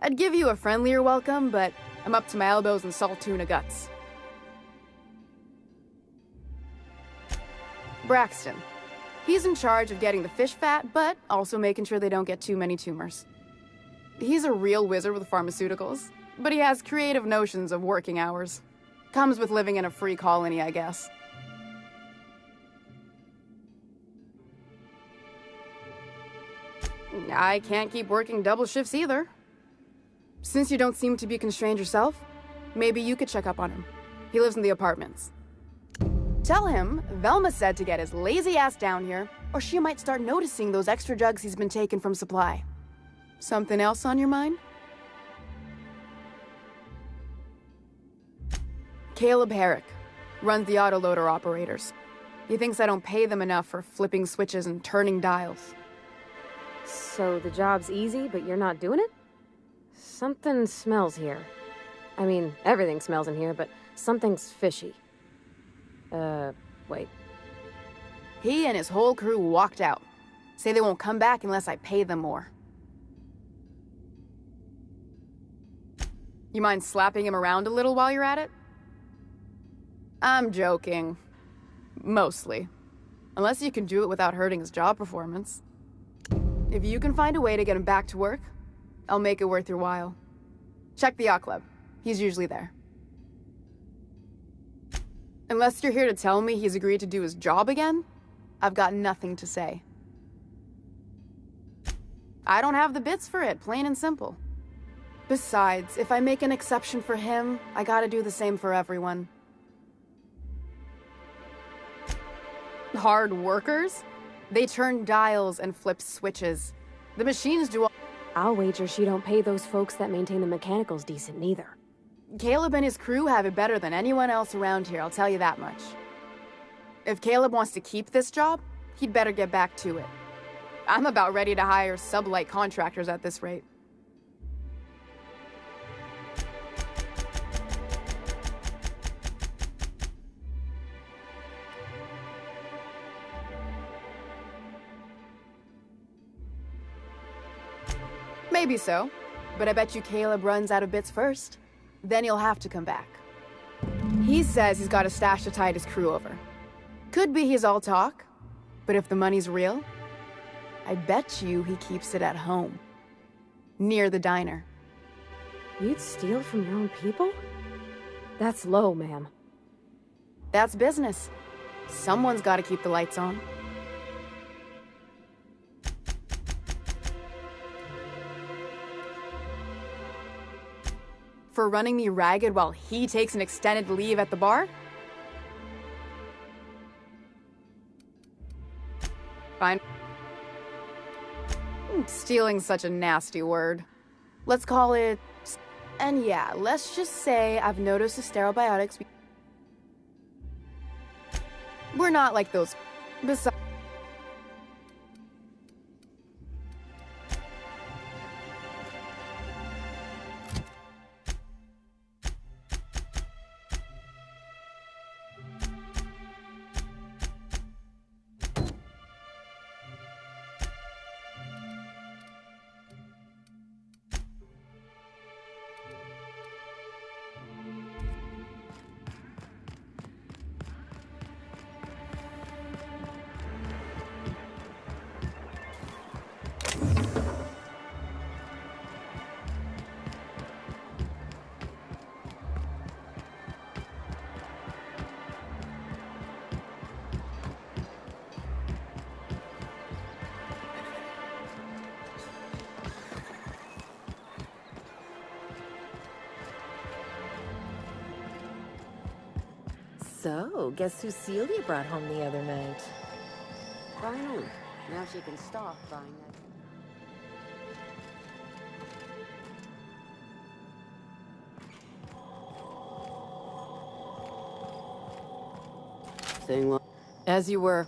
I'd give you a friendlier welcome, but I'm up to my elbows in salt tuna guts. Braxton. He's in charge of getting the fish fat, but also making sure they don't get too many tumors. He's a real wizard with pharmaceuticals, but he has creative notions of working hours. Comes with living in a free colony, I guess. I can't keep working double shifts either. Since you don't seem to be constrained yourself, maybe you could check up on him. He lives in the apartments. Tell him Velma said to get his lazy ass down here, or she might start noticing those extra jugs he's been taking from supply. Something else on your mind? Caleb Herrick runs the autoloader operators. He thinks I don't pay them enough for flipping switches and turning dials. So the job's easy, but you're not doing it? Something smells here. I mean, everything smells in here, but something's fishy. Wait. He and his whole crew walked out. Say they won't come back unless I pay them more. You mind slapping him around a little while you're at it? I'm joking. Mostly. Unless you can do it without hurting his job performance. If you can find a way to get him back to work, I'll make it worth your while. Check the yacht club. He's usually there. Unless you're here to tell me he's agreed to do his job again, I've got nothing to say. I don't have the bits for it, plain and simple. Besides, if I make an exception for him, I gotta do the same for everyone. Hard workers? They turn dials and flip switches. The machines do all— I'll wager she don't pay those folks that maintain the mechanicals decent neither. Caleb and his crew have it better than anyone else around here, I'll tell you that much. If Caleb wants to keep this job, he'd better get back to it. I'm about ready to hire sub-light contractors at this rate. Maybe so, but I bet you Caleb runs out of bits first. Then he'll have to come back. He says he's got a stash to tide his crew over. Could be he's all talk, but if the money's real, I bet you he keeps it at home. Near the diner. You'd steal from your own people? That's low, ma'am. That's business. Someone's got to keep the lights on. For running me ragged while he takes an extended leave at the bar? Fine. Stealing's such a nasty word. Let's call it... And yeah, let's just say I've noticed the stereobiotics. We're not like those... Besides... So, guess who Celia brought home the other night? Finally. Now she can stop buying that. Saying what? As you were.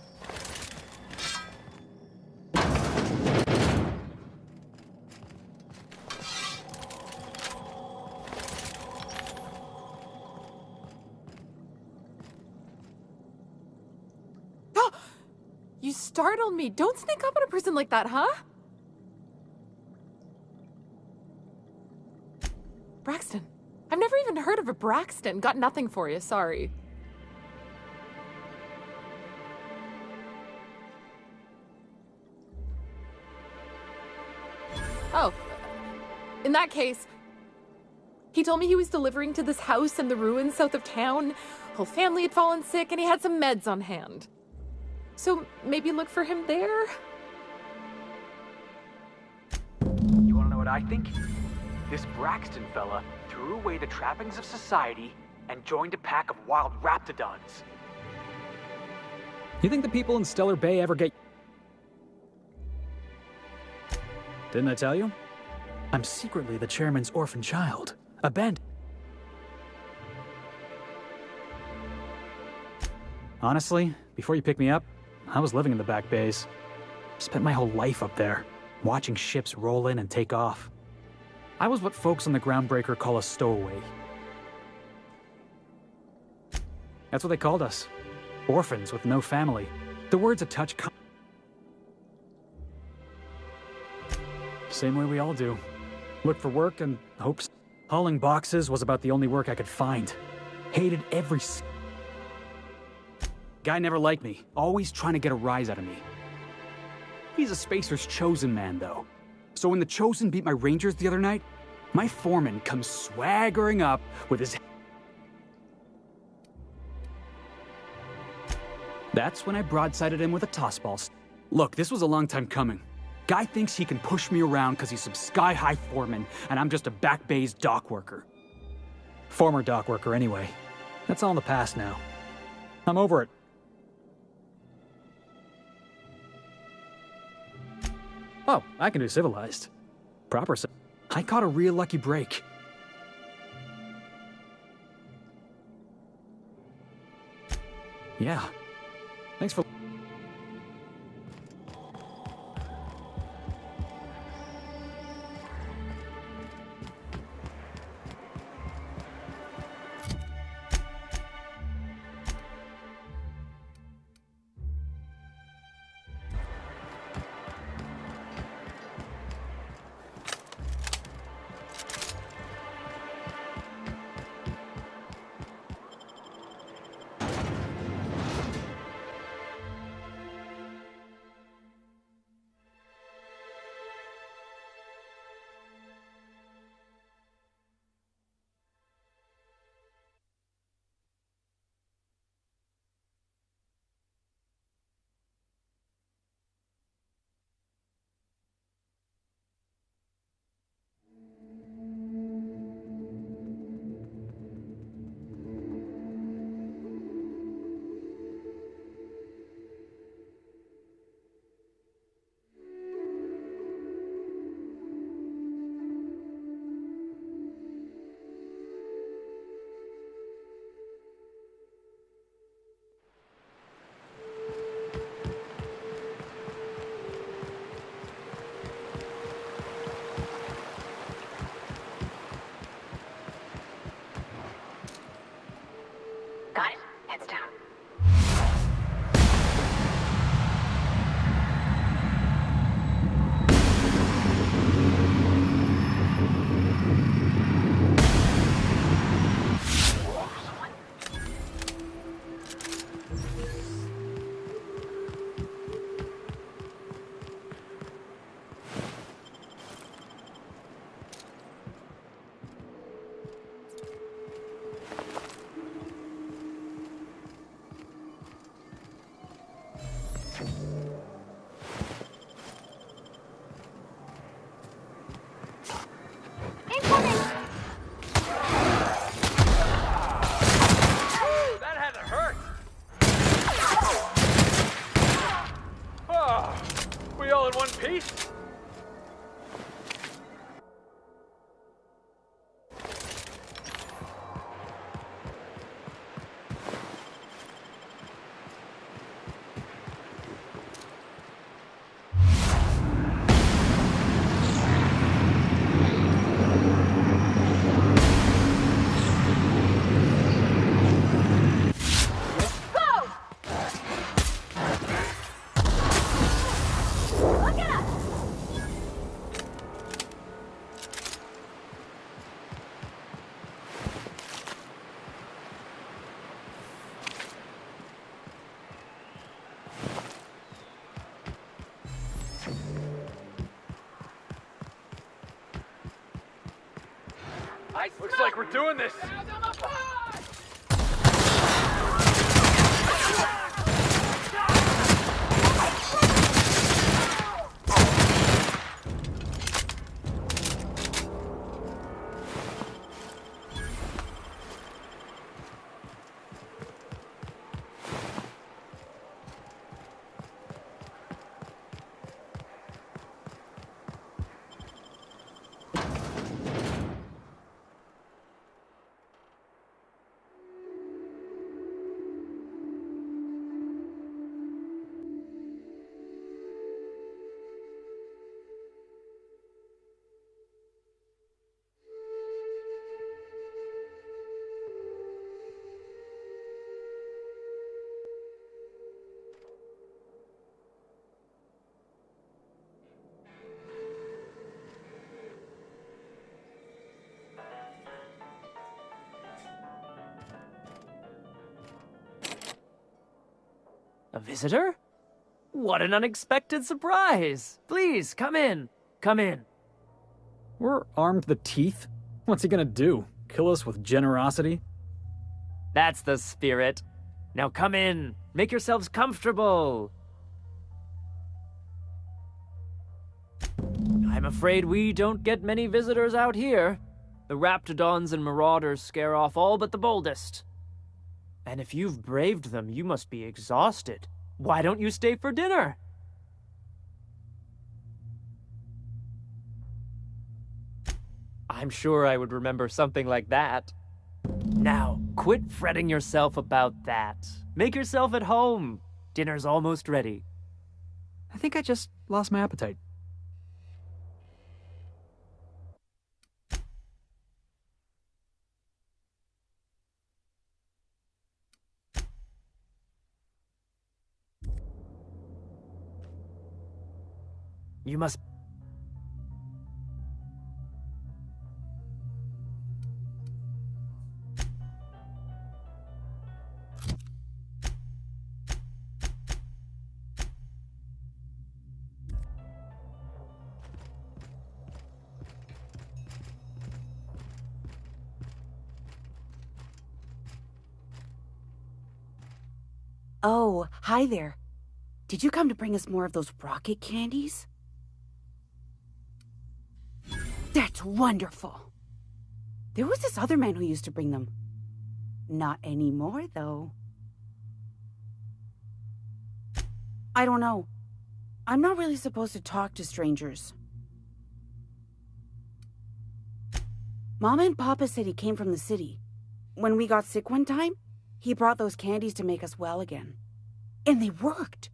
You startled me. Don't sneak up on a person like that, huh? Braxton. I've never even heard of a Braxton. Got nothing for you, sorry. Oh, in that case, he told me he was delivering to this house in the ruins south of town. Whole family had fallen sick and he had some meds on hand. So maybe look for him there? You wanna know what I think? This Braxton fella threw away the trappings of society and joined a pack of wild raptidons. You think the people in Stellar Bay ever get... Didn't I tell you? I'm secretly the chairman's orphan child. Abandoned. Honestly, before you picked me up, I was living in the back bays. Spent my whole life up there, watching ships roll in and take off. I was what folks on the Groundbreaker call a stowaway. That's what they called us. Orphans with no family. The word's a touch... Same way we all do. Look for work and hope... Hauling boxes was about the only work I could find. Hated every... Guy never liked me, always trying to get a rise out of me. He's a Spacer's chosen man, though. So when the Chosen beat my Rangers the other night, my foreman comes swaggering up with his... That's when I broadsided him with a tossball. Look, this was a long time coming. Guy thinks he can push me around because he's some sky-high foreman, and I'm just a back bay's dock worker. Former dock worker, anyway. That's all in the past now. I'm over it. Oh, I can do civilized. Proper I caught a real lucky break. Yeah. Thanks for... Got it. Heads down. That had to hurt! Oh, we all in one piece? we're doing this! A visitor? What an unexpected surprise! Please, come in. Come in. We're armed to the teeth. What's he gonna do? Kill us with generosity? That's the spirit. Now come in. Make yourselves comfortable. I'm afraid we don't get many visitors out here. The raptidons and marauders scare off all but the boldest. And if you've braved them, you must be exhausted. Why don't you stay for dinner? I'm sure I would remember something like that. Now, quit fretting yourself about that. Make yourself at home. Dinner's almost ready. I think I just lost my appetite. You must... Oh, hi there. Did you come to bring us more of those rocket candies? That's wonderful. There was this other man who used to bring them. Not anymore, though. I don't know. I'm not really supposed to talk to strangers. Mama and Papa said he came from the city. When we got sick one time, he brought those candies to make us well again. And they worked.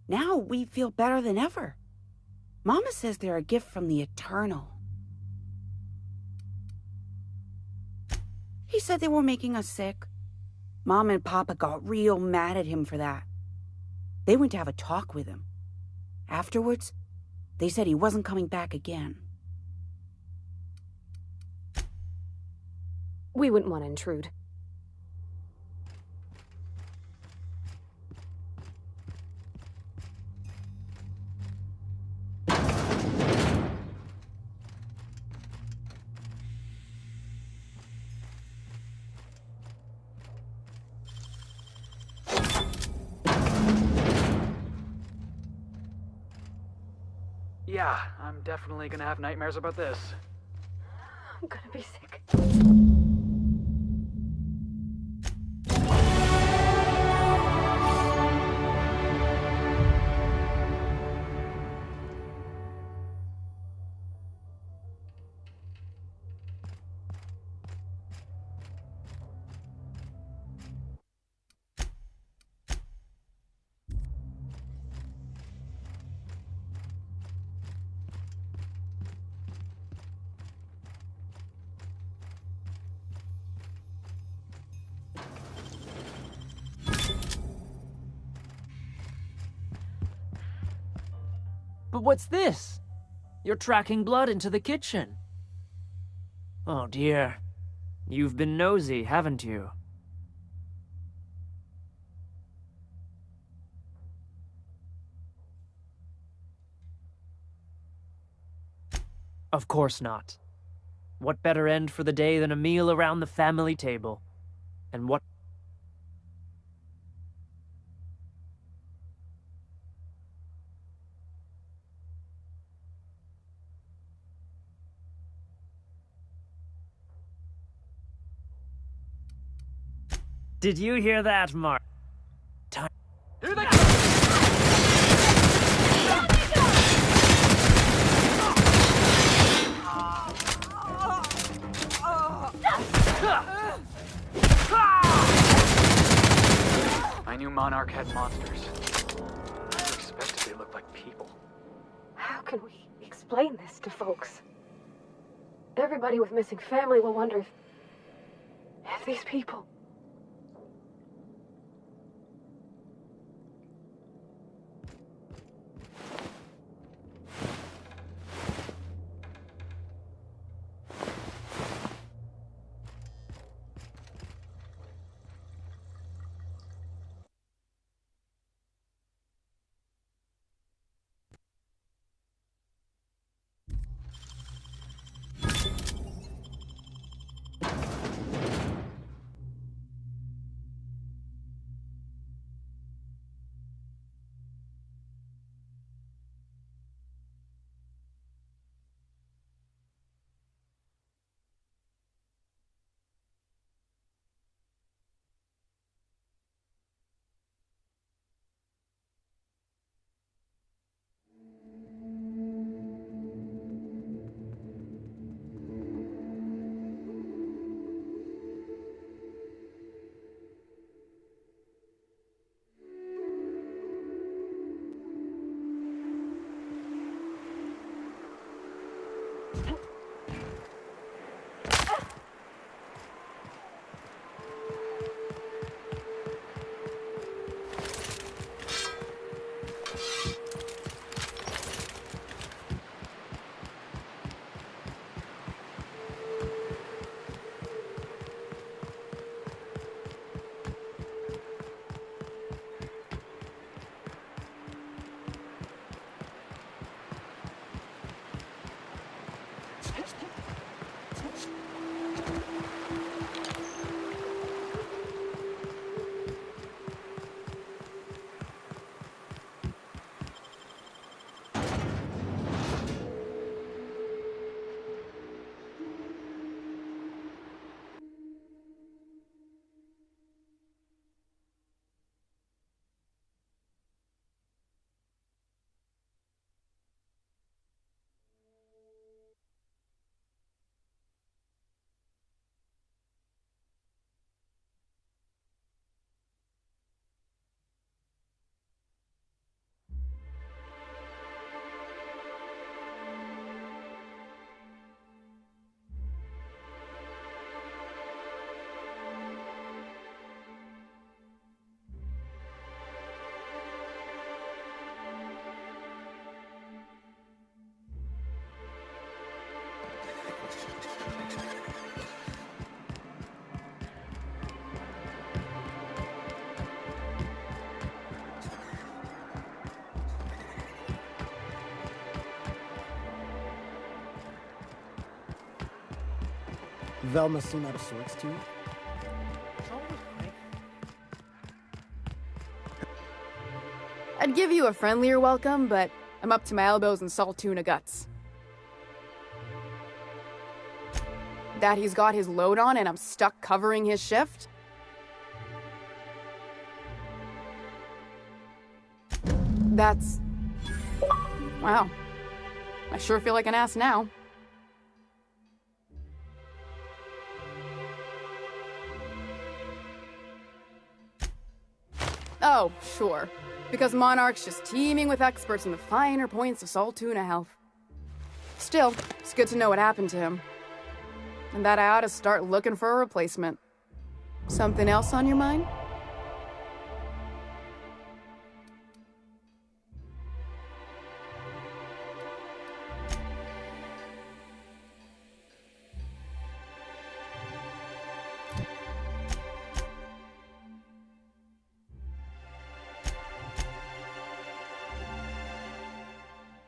Now we feel better than ever. Mama says they're a gift from the Eternal. He said they were making us sick. Mom and Papa got real mad at him for that. They went to have a talk with him. Afterwards, they said he wasn't coming back again. We wouldn't want to intrude. Yeah, I'm definitely gonna have nightmares about this. I'm gonna be sick. But what's this? You're tracking blood into the kitchen. Oh dear. You've been nosy, haven't you? Of course not. What better end for the day than a meal around the family table? And what... Did you hear that, Mark? Here they come! I knew Monarch had monsters. I never expected they looked like people. How can we explain this to folks? Everybody with missing family will wonder if these people... Velma seem out of sorts to you? I'd give you a friendlier welcome, but I'm up to my elbows in salt tuna guts. That he's got his load on and I'm stuck covering his shift? That's... wow. I sure feel like an ass now. Oh, sure. Because Monarch's just teeming with experts in the finer points of salt tuna health. Still, it's good to know what happened to him. And that I ought to start looking for a replacement. Something else on your mind?